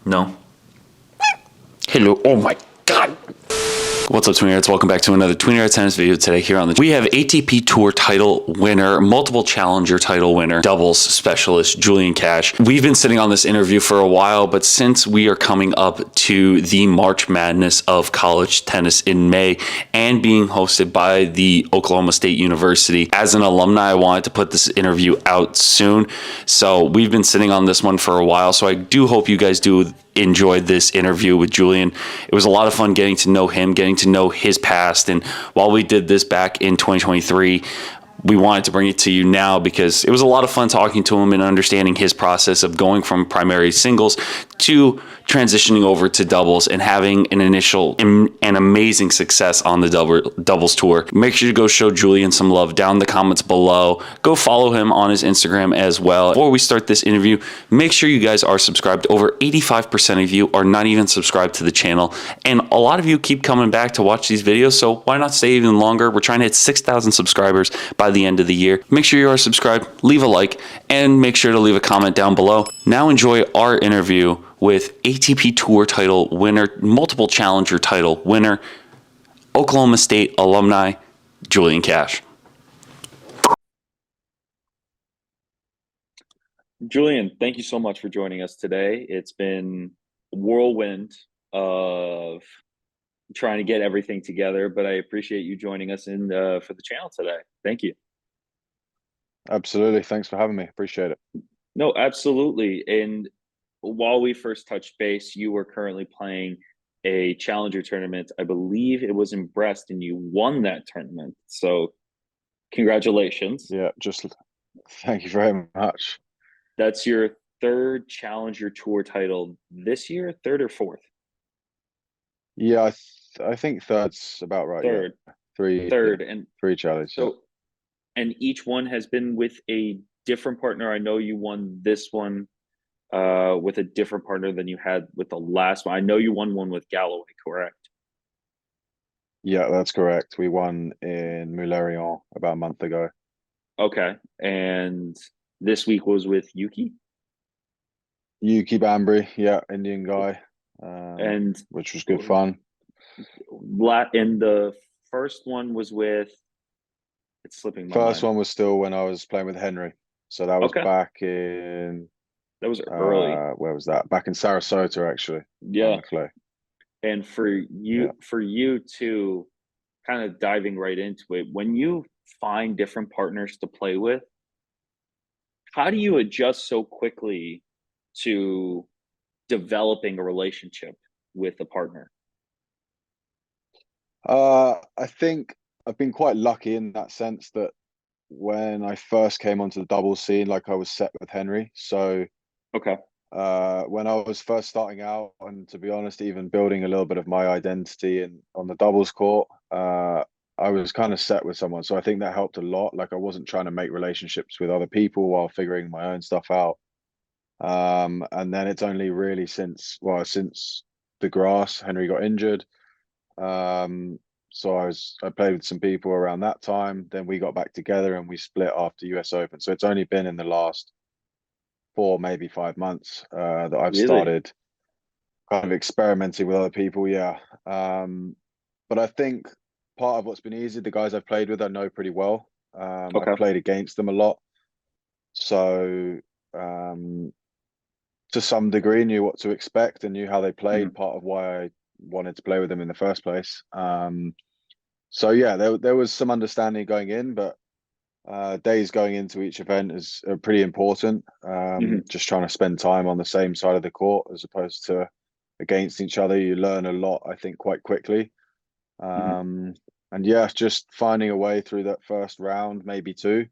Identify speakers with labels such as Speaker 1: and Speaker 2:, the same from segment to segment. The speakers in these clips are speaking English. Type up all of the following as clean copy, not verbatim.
Speaker 1: No. Hello. Oh my God. What's up, Tweeners? Welcome back to another Tweener tennis video today here on the... We have ATP Tour title winner, multiple challenger title winner, doubles specialist, Julian Cash. We've been sitting on this interview for a while, but since we are coming up to the March Madness of college tennis in May and being hosted by the Oklahoma State University, as an alumni, I wanted to put this interview out soon. So we've been sitting on this one for a while. So I do hope you guys do enjoyed this interview with Julian. It was a lot of fun getting to know him, getting to know his past. And while we did this back in 2023, we wanted to bring it to you now because it was a lot of fun talking to him and understanding his process of going from primary singles to transitioning over to doubles and having an amazing success on the doubles tour. Make sure to go show Julian some love down in the comments below. Go follow him on his Instagram as well. Before we start this interview, make sure you guys are subscribed. Over 85% of you are not even subscribed to the channel, and a lot of you keep coming back to watch these videos, so why not stay even longer? We're trying to hit 6,000 subscribers by the end of the year. Make sure you are subscribed, leave a like, and make sure to leave a comment down below. Now enjoy our interview with ATP Tour title winner, multiple challenger title winner, Oklahoma State alumni, Julian Cash. Julian, thank you so much for joining us today. It's been a whirlwind of trying to get everything together, but I appreciate you joining us in for the channel today. Thank you.
Speaker 2: Absolutely. Thanks for having me. Appreciate it.
Speaker 1: No, absolutely. And while we first touched base, you were currently playing a challenger tournament. I believe it was in Brest, and you won that tournament. So congratulations.
Speaker 2: Yeah, thank you very much.
Speaker 1: That's your third challenger tour title this year, third or fourth?
Speaker 2: Yeah, I think third's about right.
Speaker 1: Third.
Speaker 2: Yeah. Three.
Speaker 1: Third.
Speaker 2: Yeah.
Speaker 1: And
Speaker 2: three challenges.
Speaker 1: so, and each one has been with a different partner. I know you won this one with a different partner than you had with the last one. I know you won one with Galloway, correct?
Speaker 2: Yeah, that's correct. We won in Moulerion about a month ago.
Speaker 1: Okay. And this week was with Yuki
Speaker 2: Bambry, yeah, Indian guy,
Speaker 1: and
Speaker 2: which was good fun.
Speaker 1: And the first one was with, it's slipping my
Speaker 2: First
Speaker 1: mind.
Speaker 2: one was still when I was playing with Henry, so that was back in,
Speaker 1: that was early.
Speaker 2: Where was that? Back in Sarasota, actually.
Speaker 1: Yeah.
Speaker 2: Clay.
Speaker 1: And for you to kind of diving right into it, when you find different partners to play with, how do you adjust so quickly to developing a relationship with a partner?
Speaker 2: I think I've been quite lucky in that sense that when I first came onto the doubles scene, like I was set with Henry. So when I was first starting out, and to be honest, even building a little bit of my identity on the doubles court, I was kind of set with someone. So I think that helped a lot. Like I wasn't trying to make relationships with other people while figuring my own stuff out. And then it's only really since the grass, Henry got injured. So I played with some people around that time. Then we got back together and we split after US Open. So it's only been in the last 4, maybe 5 months that I've started kind of experimenting with other people. Yeah. But I think part of what's been easy, the guys I've played with, I know pretty well. I've played against them a lot. So to some degree knew what to expect and knew how they played, part of why I wanted to play with them in the first place. So yeah, there was some understanding going in, but days going into each event are pretty important. Just trying to spend time on the same side of the court as opposed to against each other. You learn a lot, I think, quite quickly. And yeah, just finding a way through that first round, maybe two,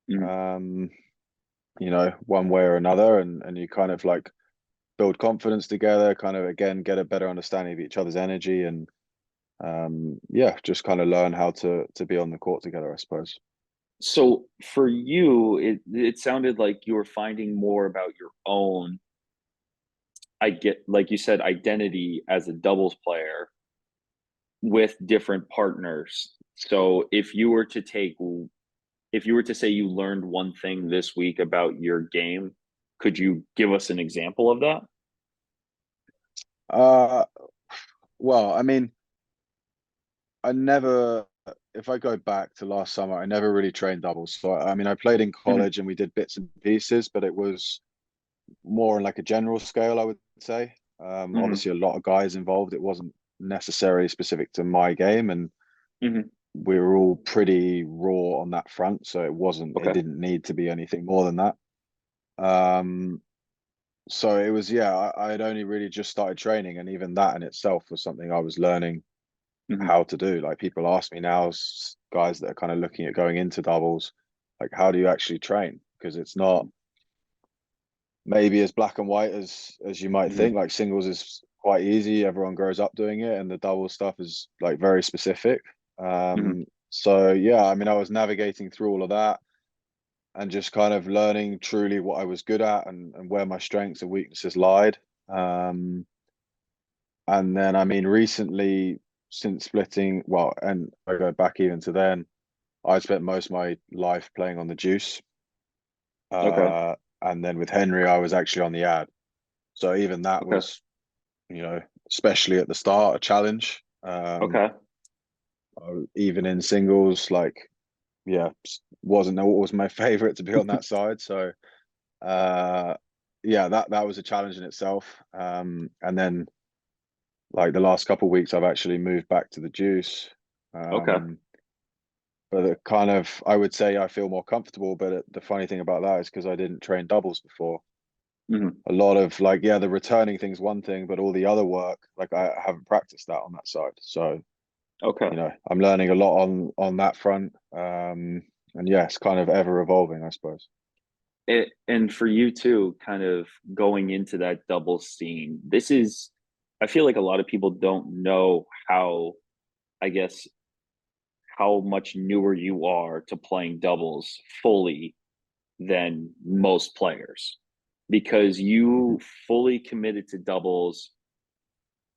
Speaker 2: you know, one way or another, and you kind of like build confidence together, kind of again get a better understanding of each other's energy, and yeah, just kind of learn how to be on the court together, I suppose.
Speaker 1: So for you, it sounded like you were finding more about your own, like you said, identity as a doubles player with different partners. So if you were to say you learned one thing this week about your game, could you give us an example of that?
Speaker 2: Uh, well, I mean, I never, if I go back to last summer, I never really trained doubles. So, I mean, I played in
Speaker 1: Hmm.
Speaker 2: college and we did bits and pieces, but it was more on like a general scale, I would say.
Speaker 1: Hmm.
Speaker 2: Obviously, a lot of guys involved. It wasn't necessarily specific to my game, and
Speaker 1: Hmm.
Speaker 2: we were all pretty raw on that front. So it
Speaker 1: Okay.
Speaker 2: didn't need to be anything more than that. Um, so it was, yeah, I had only really just started training, and even that in itself was something I was learning
Speaker 1: Hmm.
Speaker 2: how to do. Like people ask me now, guys that are kind of looking at going into doubles, like how do you actually train? Because it's not maybe as black and white as you might
Speaker 1: Hmm.
Speaker 2: think. Like singles is quite easy, everyone grows up doing it, and the double stuff is like very specific.
Speaker 1: Hmm.
Speaker 2: So yeah, I mean, I was navigating through all of that and just kind of learning truly what I was good at and where my strengths and weaknesses lied. Um, and then, I mean, recently, since splitting, well, and I go back even to then, I spent most of my life playing on the juice.
Speaker 1: Okay.
Speaker 2: Uh, and then with Henry, I was actually on the ad. So even that
Speaker 1: Okay.
Speaker 2: was, especially at the start, a challenge.
Speaker 1: Okay.
Speaker 2: Even in singles, like, yeah, wasn't always my favorite to be on that side. So, uh, yeah, that was a challenge in itself. And then, like the last couple of weeks, I've actually moved back to the juice.
Speaker 1: Okay.
Speaker 2: Um, but it kind of, I would say I feel more comfortable. But the funny thing about that is because I didn't train doubles before.
Speaker 1: Hmm.
Speaker 2: A lot of like, yeah, the returning thing's one thing, but all the other work, like I haven't practiced that on that side. So,
Speaker 1: Okay.
Speaker 2: I'm learning a lot on that front. And yeah, it's kind of ever evolving, I suppose.
Speaker 1: And for you too, kind of going into that double scene, I feel like a lot of people don't know how, I guess, how much newer you are to playing doubles fully than most players because
Speaker 2: Mhm.
Speaker 1: you fully committed to doubles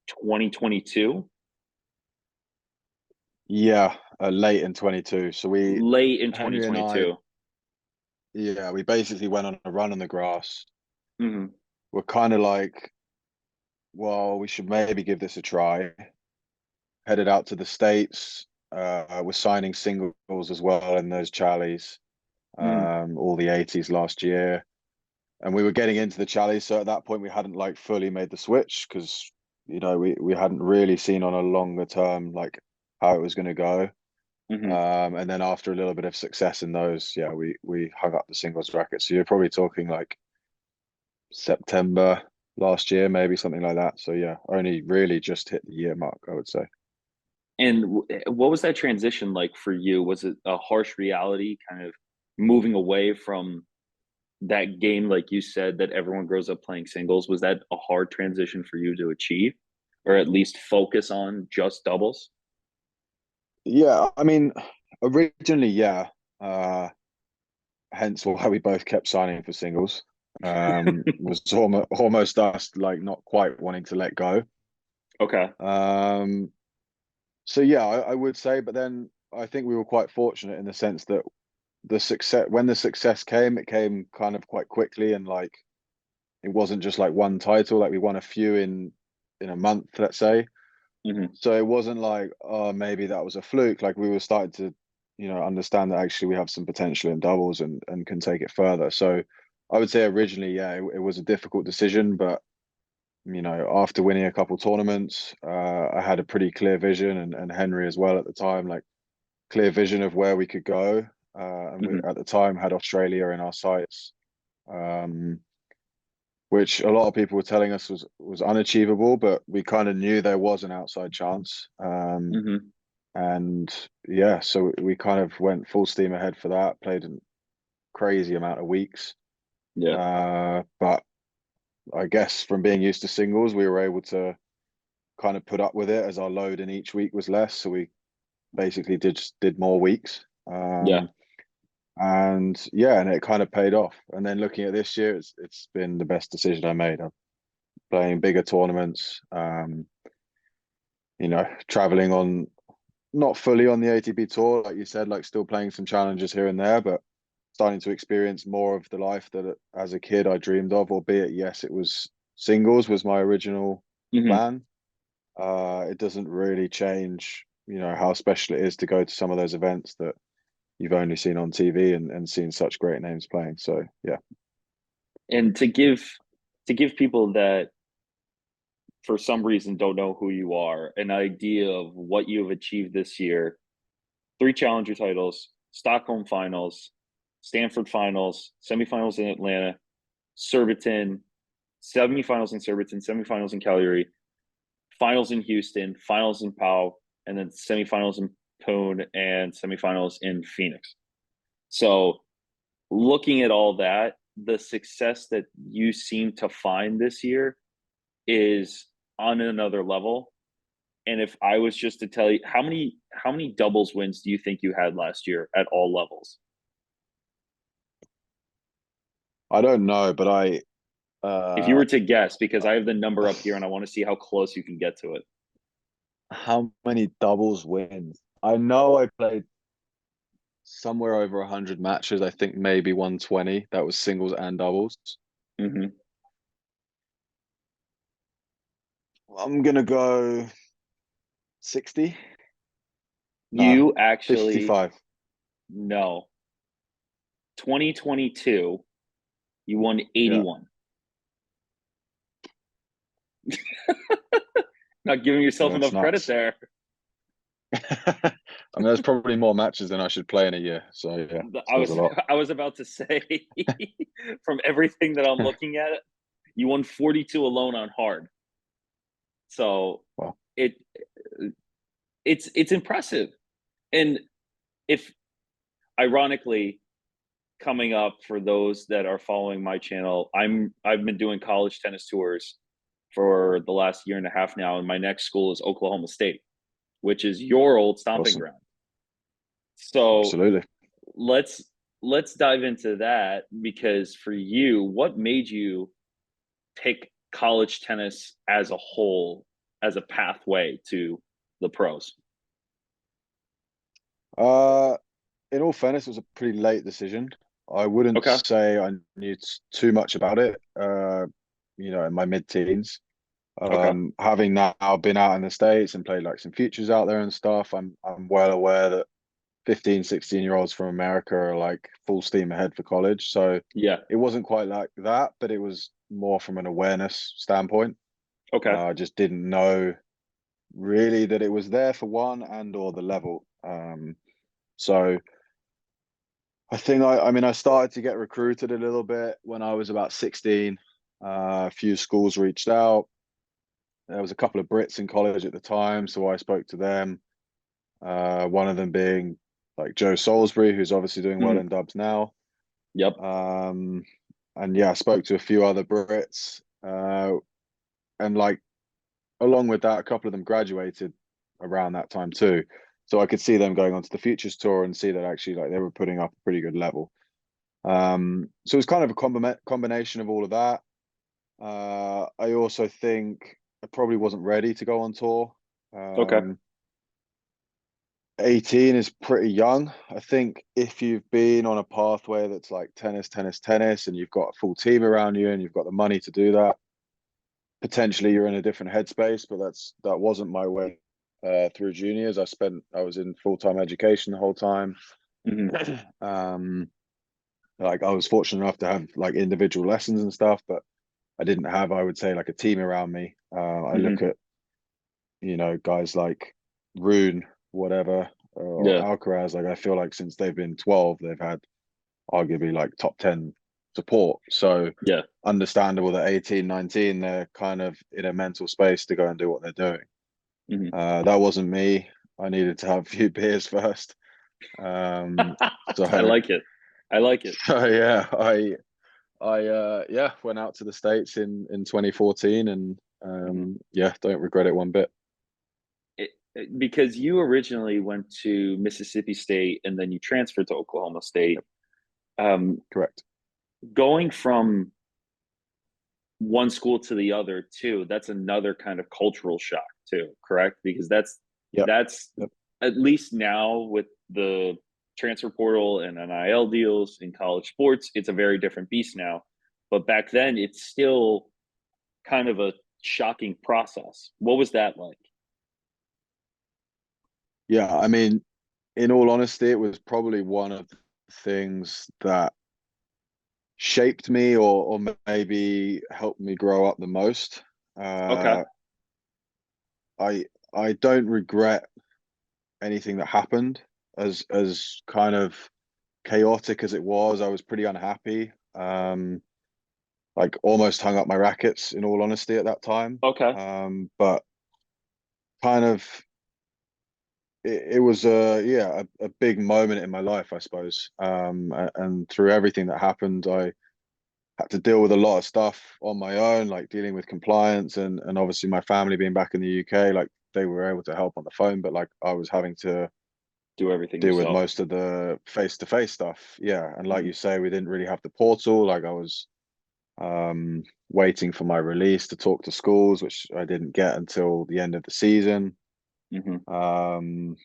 Speaker 1: 2022,
Speaker 2: Yeah, late in 22. So
Speaker 1: late in
Speaker 2: Henry and I,
Speaker 1: 2022.
Speaker 2: yeah, we basically went on a run on the grass.
Speaker 1: Hmm.
Speaker 2: We're kind of like, well, we should maybe give this a try. Headed out to the States. We're signing singles as well in those Charlies,
Speaker 1: Hmm.
Speaker 2: all the 80s last year. And we were getting into the Charlies. So at that point, we hadn't like fully made the switch because, we hadn't really seen on a longer term, like how it was going to go.
Speaker 1: Hmm.
Speaker 2: And then after a little bit of success in those, yeah, we hung up the singles racket. So you're probably talking like September last year, maybe something like that. So yeah, only really just hit the year mark, I would say.
Speaker 1: And what was that transition like for you? Was it a harsh reality, kind of moving away from that game, like you said, that everyone grows up playing singles? Was that a hard transition for you to achieve, or at least focus on just doubles?
Speaker 2: Yeah, I mean, originally, yeah. Uh, Hence why we both kept signing for singles. Was almost us like not quite wanting to let go.
Speaker 1: Okay.
Speaker 2: Um, so yeah, I would say, but then I think we were quite fortunate in the sense that when the success came, it came kind of quite quickly, and like it wasn't just like one title, like we won a few in a month, let's say.
Speaker 1: Hmm.
Speaker 2: So it wasn't like, oh, maybe that was a fluke. Like we were starting to, understand that actually we have some potential in doubles and can take it further. So I would say originally, yeah, it was a difficult decision, but after winning a couple tournaments, I had a pretty clear vision, and Henry as well at the time, like clear vision of where we could go. And we
Speaker 1: Hmm.
Speaker 2: at the time had Australia in our sights, um, which a lot of people were telling us was unachievable, but we kind of knew there was an outside chance.
Speaker 1: Hmm.
Speaker 2: And yeah, so we kind of went full steam ahead for that. Played a crazy amount of weeks,
Speaker 1: Yeah.
Speaker 2: but I guess from being used to singles, we were able to kind of put up with it as our load in each week was less. So we basically did more weeks.
Speaker 1: Yeah.
Speaker 2: And yeah, and it kind of paid off. And then looking at this year, it's been the best decision I made. I'm playing bigger tournaments, traveling on not fully on the ATP tour, like you said, like still playing some challenges here and there, but starting to experience more of the life that as a kid I dreamed of, albeit yes, it was singles was my original
Speaker 1: Hmm.
Speaker 2: plan. It doesn't really change, how special it is to go to some of those events that you've only seen on TV and seen such great names playing. So yeah.
Speaker 1: And to give people that for some reason don't know who you are an idea of what you have achieved this year: three challenger titles, Stockholm finals, Stanford finals, semifinals in Atlanta, Surbiton, semifinals in Surbiton, semifinals in Calgary, finals in Houston, finals in Pau, and then semifinals in Pune and semifinals in Phoenix. So, looking at all that, the success that you seem to find this year is on another level. And if I was just to tell you, how many doubles wins do you think you had last year at all levels?
Speaker 2: I don't know, but
Speaker 1: If you
Speaker 2: uh
Speaker 1: were to guess, because I have the number up here and I want to see how close you can get to it.
Speaker 2: how many doubles wins? I know I played somewhere over 100 matches. I think maybe 120. That was singles and doubles.
Speaker 1: Hmm.
Speaker 2: I'm gonna go 60. Nah,
Speaker 1: You actually
Speaker 2: 55.
Speaker 1: know 2022, you won
Speaker 2: Yeah.
Speaker 1: 81. Not giving
Speaker 2: Yeah,
Speaker 1: yourself
Speaker 2: that's
Speaker 1: enough credit
Speaker 2: nuts.
Speaker 1: there.
Speaker 2: I mean, there's probably more matches than I should play in a year. So yeah,
Speaker 1: I
Speaker 2: says a
Speaker 1: was
Speaker 2: lot.
Speaker 1: I was about to say, from everything that I'm looking at, you won 42 alone on hard. So
Speaker 2: Well,
Speaker 1: it it's impressive. And if ironically, coming up for those that are following my channel, I've been doing college tennis tours for the last year and a half now, and my next school is Oklahoma State, which is your old stomping
Speaker 2: awesome.
Speaker 1: ground. So
Speaker 2: Absolutely.
Speaker 1: let's let's dive into that, because for you, what made you pick college tennis as a whole as a pathway to the pros?
Speaker 2: Uh, in all fairness, it was a pretty late decision. I wouldn't
Speaker 1: Okay.
Speaker 2: say I knew too much about it. In my mid-teens.
Speaker 1: Okay.
Speaker 2: Having now been out in the States and played like some futures out there and stuff, I'm well aware that 15, 16-year-olds from America are like full steam ahead for college. So
Speaker 1: Yeah.
Speaker 2: it wasn't quite like that, but it was more from an awareness standpoint.
Speaker 1: Okay.
Speaker 2: I just didn't know really that it was there for one and or the level. So I think I mean I started to get recruited a little bit when I was about 16. A few schools reached out. There was a couple of Brits in college at the time, so I spoke to them. One of them being like Joe Salisbury, who's obviously doing well
Speaker 1: Mhm.
Speaker 2: in dubs now.
Speaker 1: Yep.
Speaker 2: Um, and yeah, I spoke to a few other Brits. And like along with that, a couple of them graduated around that time too. So I could see them going onto the Futures Tour and see that actually like they were putting up a pretty good level. So it's kind of a combination of all of that. I also think I probably wasn't ready to go on tour.
Speaker 1: Okay.
Speaker 2: Um, 18 is pretty young. I think if you've been on a pathway that's like tennis, tennis, tennis, and you've got a full team around you and you've got the money to do that, potentially you're in a different headspace. But that wasn't my way through juniors. I was in full-time education the whole time.
Speaker 1: Hmm.
Speaker 2: um, like I was fortunate enough to have like individual lessons and stuff, but I didn't have, I would say, like a team around me. I
Speaker 1: Hmm.
Speaker 2: look at guys like Rune, whatever, or
Speaker 1: Yeah.
Speaker 2: Alcaraz. Like I feel like since they've been 12, they've had arguably like top 10 support. So
Speaker 1: Yeah.
Speaker 2: understandable that 18, 19, they're kind of in a mental space to go and do what they're doing.
Speaker 1: Hmm.
Speaker 2: That wasn't me. I needed to have a few beers first. Um,
Speaker 1: I
Speaker 2: so
Speaker 1: like it. I like it.
Speaker 2: so yeah, I went out to the States in 2014 and
Speaker 1: Hmm.
Speaker 2: yeah, don't regret it one bit.
Speaker 1: Because you originally went to Mississippi State and then you transferred to Oklahoma State.
Speaker 2: Yep,
Speaker 1: Um,
Speaker 2: correct.
Speaker 1: Going from one school to the other too, that's another kind of cultural shock too, correct? Because
Speaker 2: Yep,
Speaker 1: that's
Speaker 2: yep.
Speaker 1: at least now with the transfer portal and NIL deals in college sports, it's a very different beast now. But back then, it's still kind of a
Speaker 3: shocking process. What was that like?
Speaker 2: Yeah, I mean, in all honesty, it was probably one of the things that shaped me or maybe helped me grow up the most.
Speaker 3: Okay.
Speaker 2: Uh, I don't regret anything that happened, as kind of chaotic as it was. I was pretty unhappy. Like almost hung up my rackets in all honesty at that time.
Speaker 3: Okay.
Speaker 2: But kind of it was a big moment in my life, I suppose. And through everything that happened, I had to deal with a lot of stuff on my own, like dealing with compliance and obviously my family being back in the UK, like they were able to help on the phone, but like I was having to
Speaker 3: Do everything
Speaker 2: deal with
Speaker 3: yourself.
Speaker 2: most of the face-to-face stuff. Yeah. And like
Speaker 3: Hmm.
Speaker 2: you say, we didn't really have the portal. Like I was waiting for my release to talk to schools, which I didn't get until the end of the season.
Speaker 3: Hmm.
Speaker 2: Um,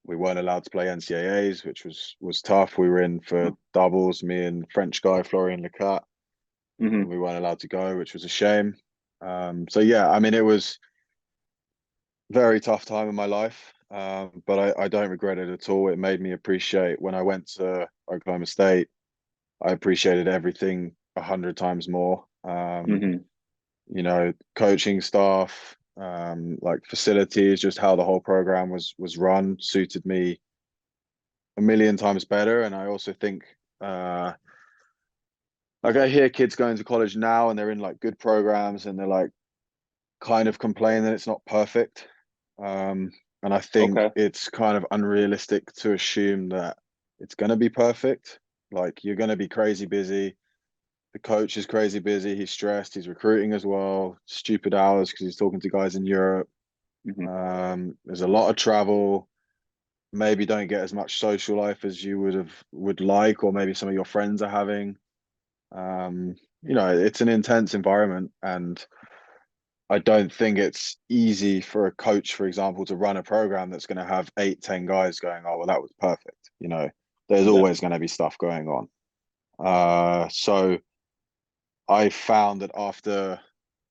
Speaker 2: we weren't allowed to play NCAAs, which was tough. We were in for doubles, me and French guy Florian Lecat,
Speaker 3: Hmm.
Speaker 2: and we weren't allowed to go, which was a shame. So yeah, I mean, it was very tough time in my life, but I don't regret it at all. It made me appreciate when I went to Oklahoma State. I appreciated everything 100 times more.
Speaker 3: Hmm.
Speaker 2: You know, coaching staff, like facilities, just how the whole program was run suited me a million times better. And I also think, like I hear kids going to college now and they're in like good programs and they're like kind of complain that it's not perfect. Um, and I think
Speaker 3: Okay.
Speaker 2: it's kind of unrealistic to assume that it's going to be perfect. Like you're going to be crazy busy. The coach is crazy busy. He's stressed. He's recruiting as well. Stupid hours because he's talking to guys in Europe.
Speaker 3: Hmm.
Speaker 2: There's a lot of travel. Maybe don't get as much social life as you would like, or maybe some of your friends are having. You know, it's an intense environment, and I don't think it's easy for a coach, for example, to run a program that's going to have 8, 10 guys going, oh, well, that was perfect. You know, there's
Speaker 3: Yeah.
Speaker 2: always going to be stuff going on. So I found that after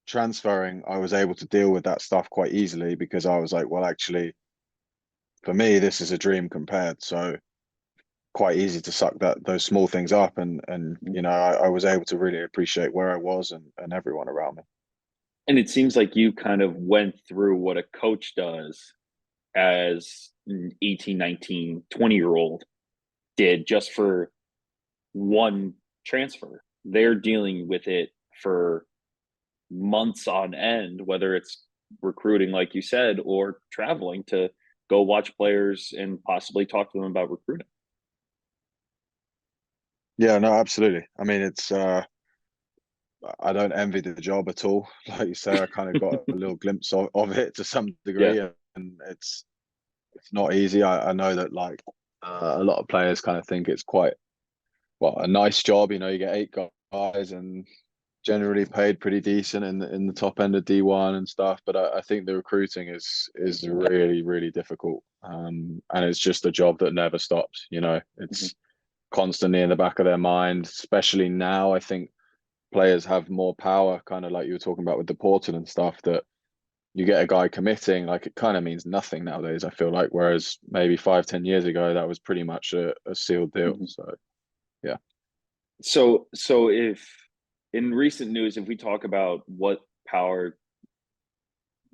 Speaker 2: transferring, I was able to deal with that stuff quite easily because I was like, well, actually, for me, this is a dream compared. So quite easy to suck those small things up, and you know, I was able to really appreciate where I was and everyone around me.
Speaker 3: And it seems like you kind of went through what a coach does as an 18, 19, 20-year old did just for one transfer. They're dealing with it for months on end, whether it's recruiting, like you said, or traveling to go watch players and possibly talk to them about recruiting.
Speaker 2: Yeah, no, absolutely. I mean, it's I don't envy the job at all. Like you say, I kind of got a little glimpse of it to some
Speaker 3: Yeah.
Speaker 2: degree, and it's not easy. I know that like a lot of players kind of think it's quite well a nice job. You know, you get 8 guys and generally paid pretty decent in the top end of D1 and stuff. But I think the recruiting is really difficult. And it's just a job that never stops. You know,
Speaker 3: Hmm.
Speaker 2: it's constantly in the back of their mind, especially now. I think players have more power, kind of like you were talking about with the portal and stuff, that you get a guy committing, like it kind of means nothing nowadays, I feel like, whereas maybe 5, 10 years ago, that was pretty much a sealed deal.
Speaker 3: Hmm.
Speaker 2: So yeah.
Speaker 3: So if in recent news, if we talk about what power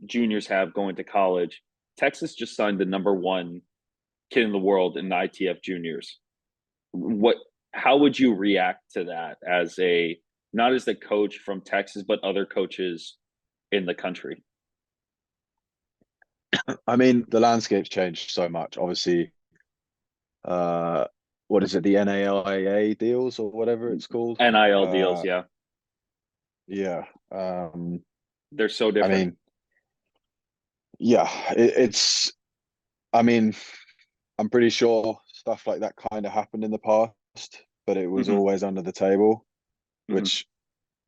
Speaker 3: juniors have going to college, Texas just signed the number one kid in the world in the ITF juniors. What how would you react to that as a not as the coach from Texas, but other coaches in the country?
Speaker 2: I mean, the landscape's changed so much. Obviously, uh, what is it, the NAIA deals or whatever it's called?
Speaker 3: NIL deals, yeah.
Speaker 2: Yeah.
Speaker 3: They're so
Speaker 2: I
Speaker 3: different.
Speaker 2: mean, yeah, it's, I mean, I'm pretty sure stuff like that kind of happened in the past, but it was
Speaker 3: Hmm.
Speaker 2: always under the table,
Speaker 3: Hmm.
Speaker 2: which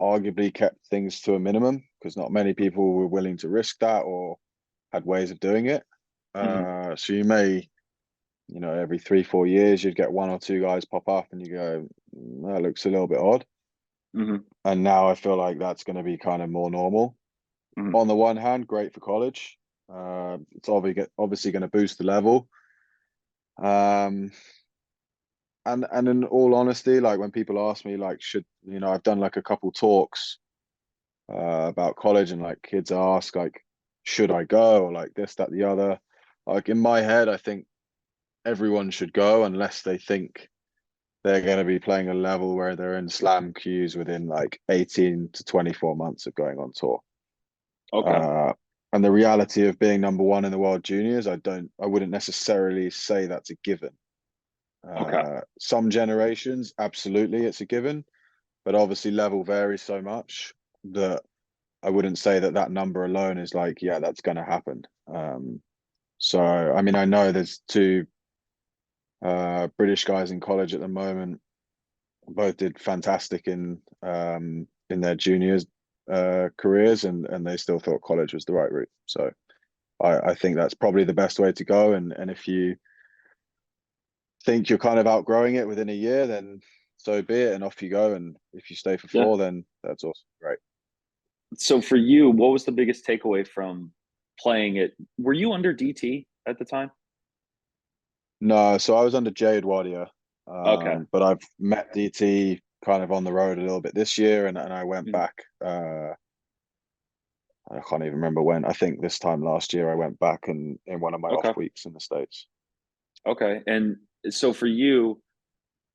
Speaker 2: arguably kept things to a minimum because not many people were willing to risk that or had ways of doing it.
Speaker 3: Hmm.
Speaker 2: So you may, you know, every 3, 4 years you'd get 1 or 2 guys pop up and you go, that looks a little bit odd.
Speaker 3: Hmm.
Speaker 2: And now I feel like that's going to be kind of more normal. on the one hand, great for college. It's obviously going to boost the level. And in all honesty, like when people ask me, like, I've done like a couple talks about college, and like kids ask, like, should I go, or like this, that, the other. Like in my head, I think everyone should go unless they think they're going to be playing a level where they're in slam queues within like 18 to 24 months of going on tour.
Speaker 3: Okay.
Speaker 2: And the reality of being number one in the world juniors, I wouldn't necessarily say that's a given.
Speaker 3: Okay.
Speaker 2: Some generations, absolutely, it's a given, but obviously level varies so much that I wouldn't say that number alone is like, yeah, that's going to happen. So, I mean, I know there's two British guys in college at the moment, both did fantastic in their juniors careers, and they still thought college was the right route. So I think that's probably the best way to go. And if you think you're kind of outgrowing it within a year, then so be it, and off you go. And if you stay for
Speaker 3: Yeah.
Speaker 2: 4, then that's awesome. Great.
Speaker 3: So for you, what was the biggest takeaway from playing it? Were you under DT at the time?
Speaker 2: No, so I was under Jay Edwardia,
Speaker 3: Okay.
Speaker 2: but I've met DT kind of on the road a little bit this year, and I went back. I can't even remember when. I think this time last year I went back in one of my
Speaker 3: Okay.
Speaker 2: off weeks in the States.
Speaker 3: Okay. And so for you,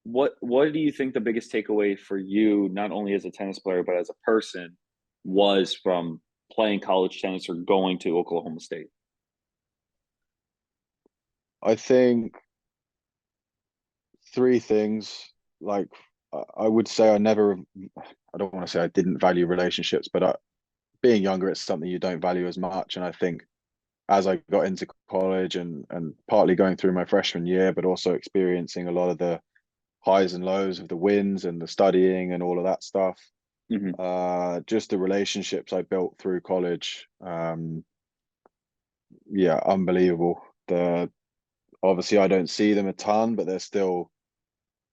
Speaker 3: what do you think the biggest takeaway for you, not only as a tennis player but as a person, was from playing college tennis or going to Oklahoma State?
Speaker 2: I think 3 things. Like I would say I don't want to say I didn't value relationships, but being younger, it's something you don't value as much. And I think as I got into college and partly going through my freshman year, but also experiencing a lot of the highs and lows of the wins and the studying and all of that stuff, just the relationships I built through college, yeah, unbelievable. Obviously I don't see them a ton, but they're still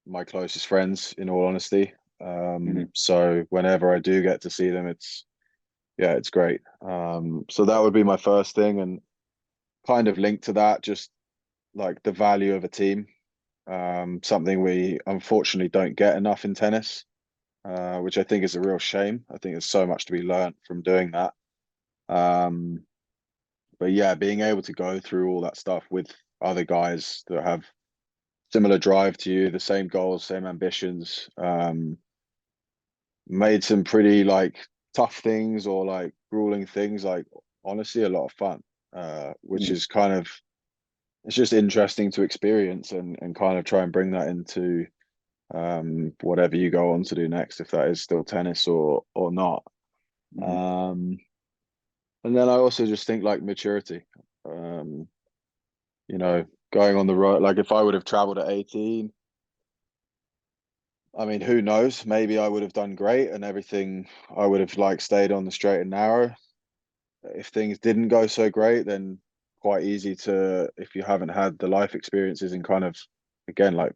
Speaker 2: my closest friends, in all honesty. So whenever I do get to see them, it's great. So that would be my first thing, and kind of linked to that, just like the value of a team. Something we unfortunately don't get enough in tennis, which I think is a real shame. I think there's so much to be learned from doing that. But yeah, being able to go through all that stuff with other guys that have similar drive to you, the same goals, same ambitions, made some pretty like tough things or like grueling things, like honestly a lot of fun, which is kind of, it's just interesting to experience and kind of try and bring that into whatever you go on to do next, if that is still tennis or not. And then I also just think like maturity, going on the road. Like if I would have traveled at 18, I mean, who knows? Maybe I would have done great and everything. I would have like stayed on the straight and narrow. If things didn't go so great, then quite easy to, if you haven't had the life experiences and kind of, again, like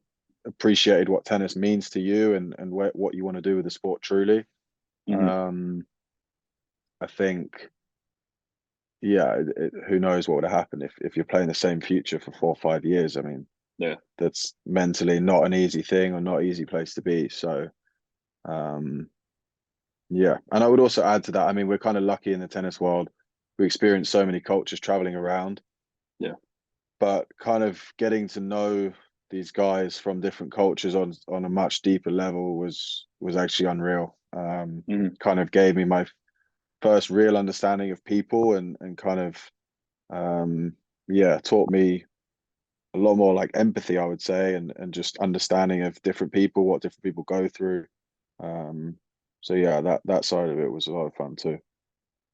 Speaker 2: appreciated what tennis means to you and what you want to do with the sport truly. I think, yeah, who knows what would have happened if you're playing the same future for 4 or 5 years. I mean,
Speaker 3: Yeah.
Speaker 2: that's mentally not an easy thing or not an easy place to be. So, yeah. And I would also add to that, I mean, we're kind of lucky in the tennis world. We experience so many cultures traveling around.
Speaker 3: Yeah.
Speaker 2: But kind of getting to know these guys from different cultures on a much deeper level was actually unreal. Kind of gave me my first real understanding of people and kind of taught me a lot more like empathy, I would say, and just understanding of different people, what different people go through. So yeah, that side of it was a lot of fun too.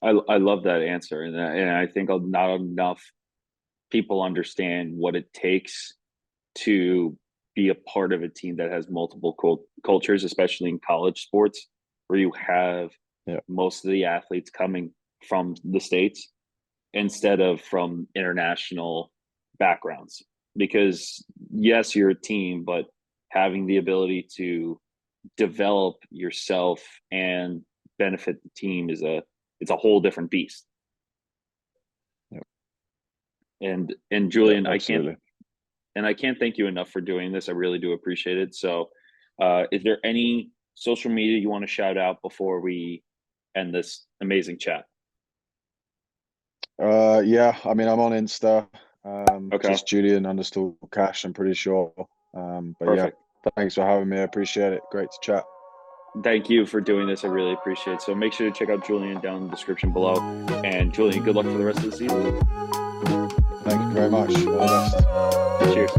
Speaker 3: I love that answer, and I think not enough people understand what it takes to be a part of a team that has multiple cultures, especially in college sports, where you have most of the athletes coming from the States instead of from international backgrounds. Because yes, you're a team, but having the ability to develop yourself and benefit the team is it's a whole different beast.
Speaker 2: Yep.
Speaker 3: And Julian,
Speaker 2: Yeah, absolutely.
Speaker 3: I can't thank you enough for doing this. I really do appreciate it. So, is there any social media you want to shout out before we end this amazing chat?
Speaker 2: Yeah, I mean, I'm on Insta,
Speaker 3: Okay.
Speaker 2: just Julian_Cash, I'm pretty sure. But
Speaker 3: Perfect.
Speaker 2: yeah, thanks for having me. I appreciate it. Great to chat.
Speaker 3: Thank you for doing this. I really appreciate it. So make sure to check out Julian down in the description below. And Julian, good luck for the rest of the season.
Speaker 2: Thank you very much. All the best.
Speaker 3: Cheers.